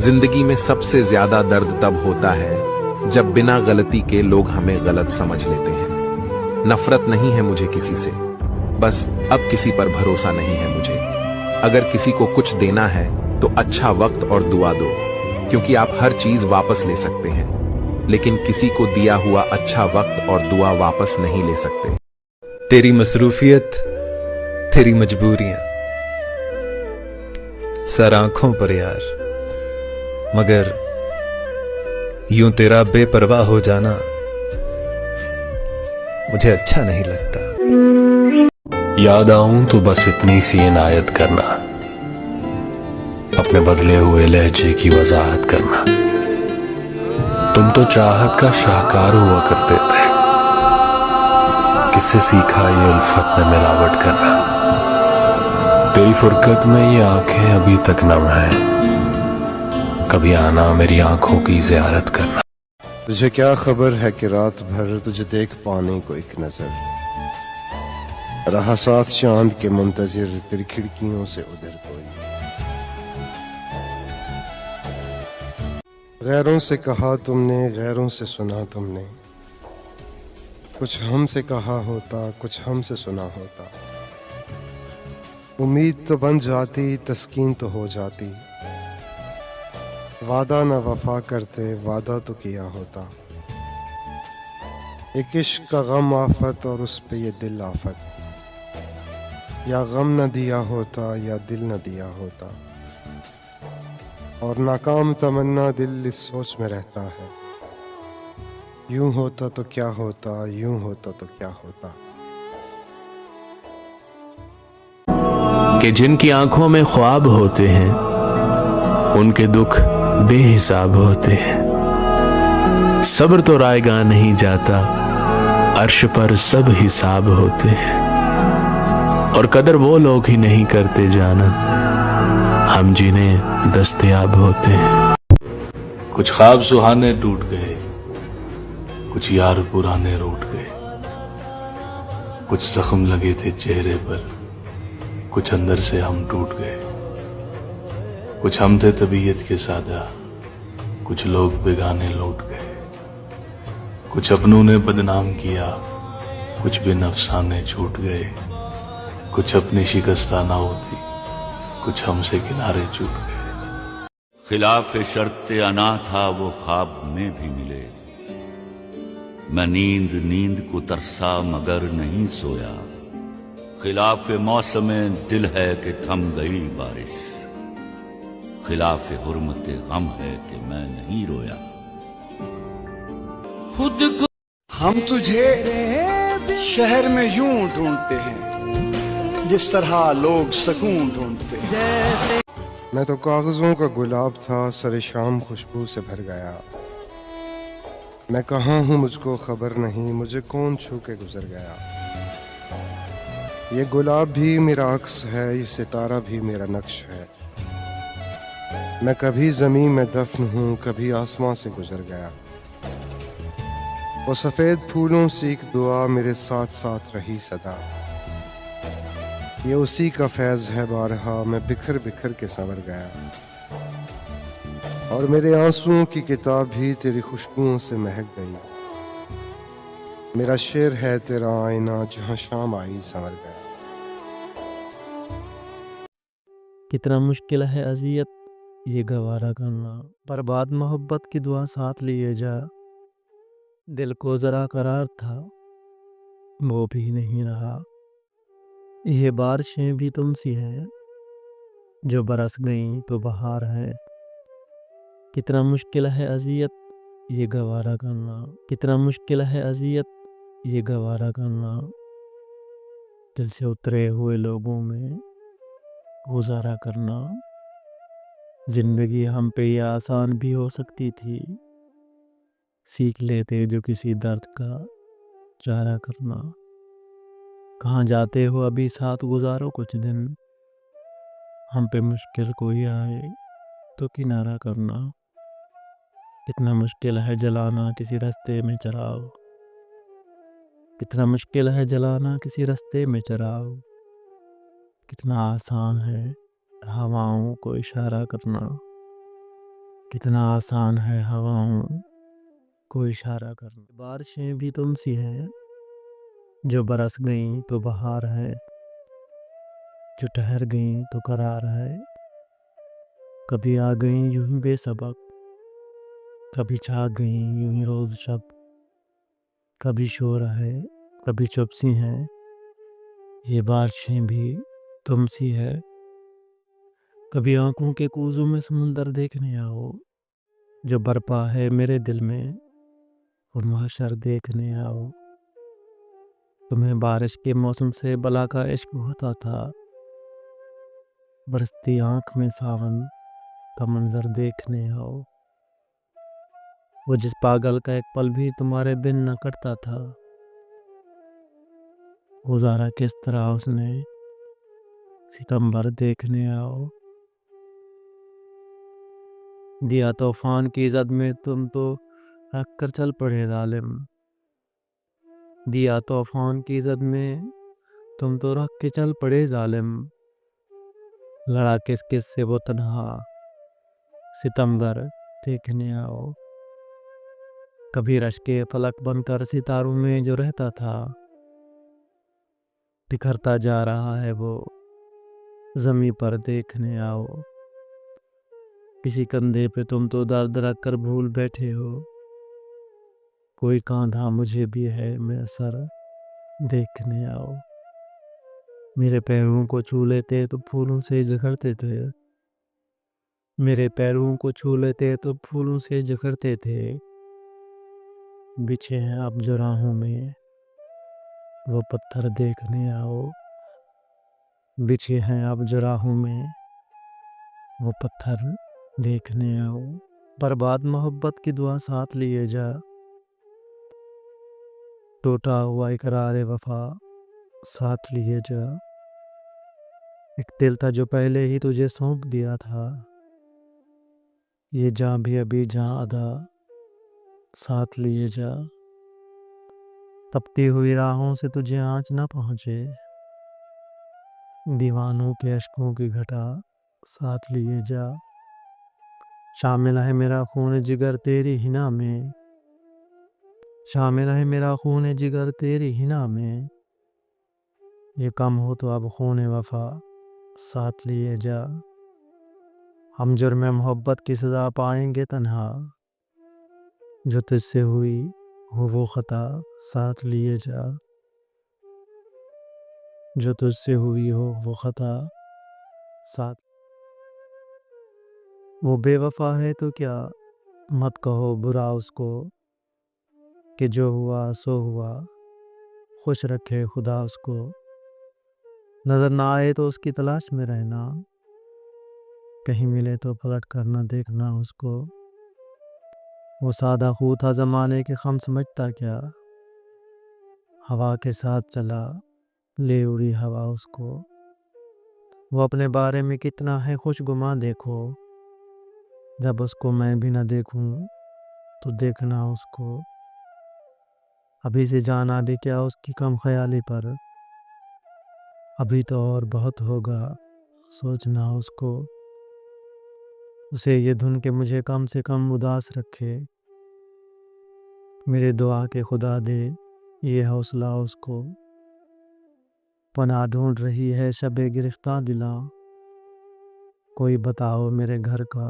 जिंदगी में सबसे ज्यादा दर्द तब होता है जब बिना गलती के लोग हमें गलत समझ लेते हैं। नफरत नहीं है मुझे किसी से, बस अब किसी पर भरोसा नहीं है मुझे। अगर किसी को कुछ देना है तो अच्छा वक्त और दुआ दो, क्योंकि आप हर चीज वापस ले सकते हैं, लेकिन किसी को दिया हुआ अच्छा वक्त और दुआ वापस नहीं ले सकते। तेरी मसरूफियत, तेरी मजबूरियां सर आंखों पर यार, मगर यूं तेरा बेपरवाह हो जाना मुझे अच्छा नहीं लगता। याद आऊं तो बस इतनी सी इनायत करना, अपने बदले हुए लहजे की वजाहत करना। तुम तो चाहत का शाहकार हुआ करते थे, किससे सीखा ये उल्फत में मिलावट करना। तेरी फुरकत में ये आंखें अभी तक नम हैं, कभी आना मेरी आंखों की ज़ियारत करना। तुझे क्या खबर है कि रात भर तुझे देख पाने को एक नजर रहा साथ चांद के मुंतजिर, तेरी खिड़कियों से उधर कोई। गैरों से कहा तुमने, गैरों से सुना तुमने, कुछ हमसे कहा होता, कुछ हमसे सुना होता। उम्मीद तो बन जाती, तस्कीन तो हो जाती। वादा न वफा करते, वादा तो किया होता। एक इश्क का गम आफत और उस पे ये दिल आफत, या गम न दिया होता या दिल न दिया होता। और नाकाम तमन्ना दिल इस सोच में रहता है, यूं होता तो क्या होता, यूं होता तो क्या होता। कि जिनकी आंखों में ख्वाब होते हैं उनके दुख बेहिसाब होते हैं। सब्र तो रायगा नहीं जाता, अर्श पर सब हिसाब होते हैं। और कदर वो लोग ही नहीं करते जाना, हम जिन्हें दस्तयाब होते हैं। कुछ ख्वाब सुहाने टूट गए, कुछ यार पुराने रूठ गए। कुछ जख्म लगे थे चेहरे पर, कुछ अंदर से हम टूट गए। कुछ हम थे तबीयत के सादा, कुछ लोग बेगाने लौट गए। कुछ अपनों ने बदनाम किया, कुछ बिन अफसाने छूट गए। कुछ अपनी शिकस्ता ना होती, कुछ हमसे किनारे छूट गए। खिलाफ शर्त अना था वो ख्वाब में भी मिले, मैं नींद को तरसा मगर नहीं सोया। खिलाफ मौसम दिल है कि थम गई बारिश, खिलाफ हुर्मत गम है कि मैं नहीं रोया। खुद को हम तुझे शहर में यूं ढूंढते हैं जिस तरह लोग सुकून ढूंढते हैं। मैं तो कागजों का गुलाब था, सरे शाम खुशबू से भर गया। मैं कहाँ हूँ मुझको खबर नहीं, मुझे कौन छू के गुजर गया। ये गुलाब भी मेरा अक्स है, ये सितारा भी मेरा नक्श है। मैं कभी जमीन में दफन हूँ, कभी आसमां से गुजर गया। वो सफेद फूलों से एक दुआ मेरे साथ साथ रही सदा। ये उसी का फैज है बारहा, मैं बिखर बिखर के संवर गया। और मेरे आंसुओं की किताब भी तेरी खुशबुओं से महक गई। मेरा शेर है तेरा आईना, जहां शाम आई संवर गया। कितना मुश्किल है अजियत ये गवारा करना, बर्बाद मोहब्बत की दुआ साथ लिए जा। दिल को जरा करार था, वो भी नहीं रहा। ये बारिशें भी तुमसी हैं, जो बरस गईं तो बहार है। कितना मुश्किल है अजियत ये गवारा करना, कितना मुश्किल है अजियत ये गवारा करना। दिल से उतरे हुए लोगों में गुजारा करना। जिंदगी हम पे ये आसान भी हो सकती थी, सीख लेते जो किसी दर्द का चारा करना। कहाँ जाते हो अभी साथ गुजारो कुछ दिन, हम पे मुश्किल कोई आए तो किनारा करना। कितना मुश्किल है जलाना किसी रास्ते में चराग, कितना मुश्किल है जलाना किसी रास्ते में चराग। कितना आसान है हवाओं को इशारा करना। کتنا آسان ہے ہواؤں کو اشارہ کرنا. بارشیں بھی تم سی ہیں جو برس گئیں تو بہار ہے، جو ٹھہر گئیں تو قرار ہے. کبھی آ گئیں یوں ہی بے سبق، کبھی چھا گئیں یوں ہی روز شب. کبھی شور ہے کبھی چپ سی ہیں، یہ بارشیں بھی تم سی ہے. کبھی آنکھوں کے کوزوں میں سمندر دیکھنے آؤ، جو برپا ہے میرے دل میں وہ محشر دیکھنے آؤ. تمہیں بارش کے موسم سے بلا کا عشق ہوتا تھا، برستی آنکھ میں ساون کا منظر دیکھنے آؤ. وہ جس پاگل کا ایک پل بھی تمہارے بن نہ کٹتا تھا، گزارا کس طرح اس نے ستمبر دیکھنے آؤ. دیا طوفان کی زد میں تم تو رکھ کر چل پڑے ظالم. دیا طوفان کی زد میں تم تو رکھ کے چل پڑے ظالم. لڑا کس کس سے وہ تنہا ستمگر دیکھنے آؤ. کبھی رش کے فلک بن کر ستاروں میں جو رہتا تھا، بکھرتا جا رہا ہے وہ زمیں پر دیکھنے آؤ. کسی کندھے پہ تم تو درد رکھ کر بھول بیٹھے ہو، کوئی کاندھا مجھے بھی ہے میرا سر دیکھنے آؤ. میرے پیروں کو چھو لیتے تو پھولوں سے جھکڑتے تھے، میرے پیروں کو چھو لیتے تو پھولوں سے جھکڑتے تھے. بچھے ہیں اب جو راہوں میں وہ پتھر دیکھنے آؤ. بچھے ہیں اب جو راہوں میں وہ پتھر دیکھنے آؤ. برباد محبت کی دعا ساتھ لیے جا، ٹوٹا ہوا اقرار وفا ساتھ لیے جا. ایک دل تھا جو پہلے ہی تجھے سونپ دیا تھا، یہ جاں بھی ابھی جاں ادا ساتھ لیے جا. تپتی ہوئی راہوں سے تجھے آنچ نہ پہنچے، دیوانوں کے اشکوں کی گھٹا ساتھ لیے جا. شامل ہے میرا خون جگر تیری حنا میں، شامل ہے میرا خون جگر تیری حنا میں. یہ کم ہو تو اب خون وفا ساتھ لیے جا. ہم جرم محبت کی سزا پائیں گے تنہا، جو تجھ سے ہوئی ہو وہ خطا ساتھ لیے جا. جو تجھ سے ہوئی ہو وہ خطا ساتھ. وہ بے وفا ہے تو کیا مت کہو برا اس کو، کہ جو ہوا سو ہوا خوش رکھے خدا اس کو. نظر نہ آئے تو اس کی تلاش میں رہنا، کہیں ملے تو پلٹ کر نہ دیکھنا اس کو. وہ سادہ خو تھا زمانے کے خم سمجھتا کیا، ہوا کے ساتھ چلا لے اڑی ہوا اس کو. وہ اپنے بارے میں کتنا ہے خوش گماں دیکھو، جب اس کو میں بھی نہ دیکھوں تو دیکھنا اس کو. ابھی سے جانا بھی کیا اس کی کم خیالی پر، ابھی تو اور بہت ہوگا سوچنا اس کو. اسے یہ دھن کہ مجھے کم سے کم اداس رکھے، میرے دعا کہ خدا دے یہ حوصلہ اس کو. پناہ ڈھونڈ رہی ہے شب گرفتہ دلاں، کوئی بتاؤ میرے گھر کا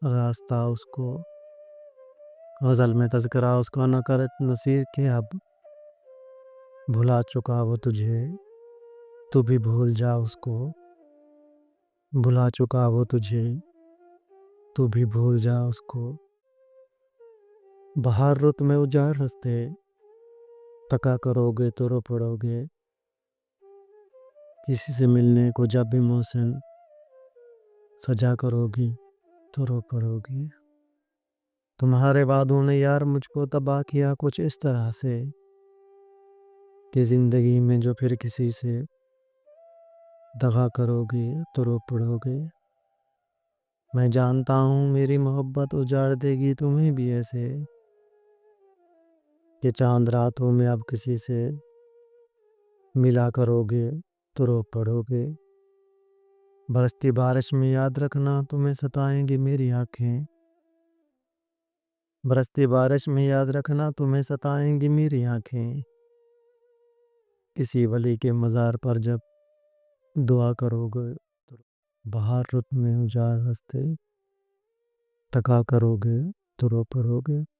راستہ اس کو. غزل میں تذکرہ اس کا نہ کر نصیر کہ اب بھلا چکا وہ تجھے تو بھی بھول جا اس کو. بھلا چکا وہ تجھے تو بھی بھول جا اس کو. بہار رت میں اجاڑ رستے تکا کرو گے تو رو پڑو گے، کسی سے ملنے کو جب بھی موسم سجا کرو گی تو رو پڑو گی. تمہارے وعدوں نے یار مجھ کو تباہ کیا کچھ اس طرح سے، کہ زندگی میں جو پھر کسی سے دغا کرو گے تو رو پڑو گے. میں جانتا ہوں میری محبت اجاڑ دے گی تمہیں بھی ایسے، کہ چاند راتوں میں اب کسی سے ملا کرو گے تو رو پڑو گے. برستی بارش میں یاد رکھنا تمہیں ستائیں گی میری آنکھیں، برستی بارش میں یاد رکھنا تمہیں ستائیں گی میری آنکھیں، کسی ولی کے مزار پر جب دعا کرو گے، بہار رت میں اجالا ہستے تکا کرو گے تو رو پڑو گے۔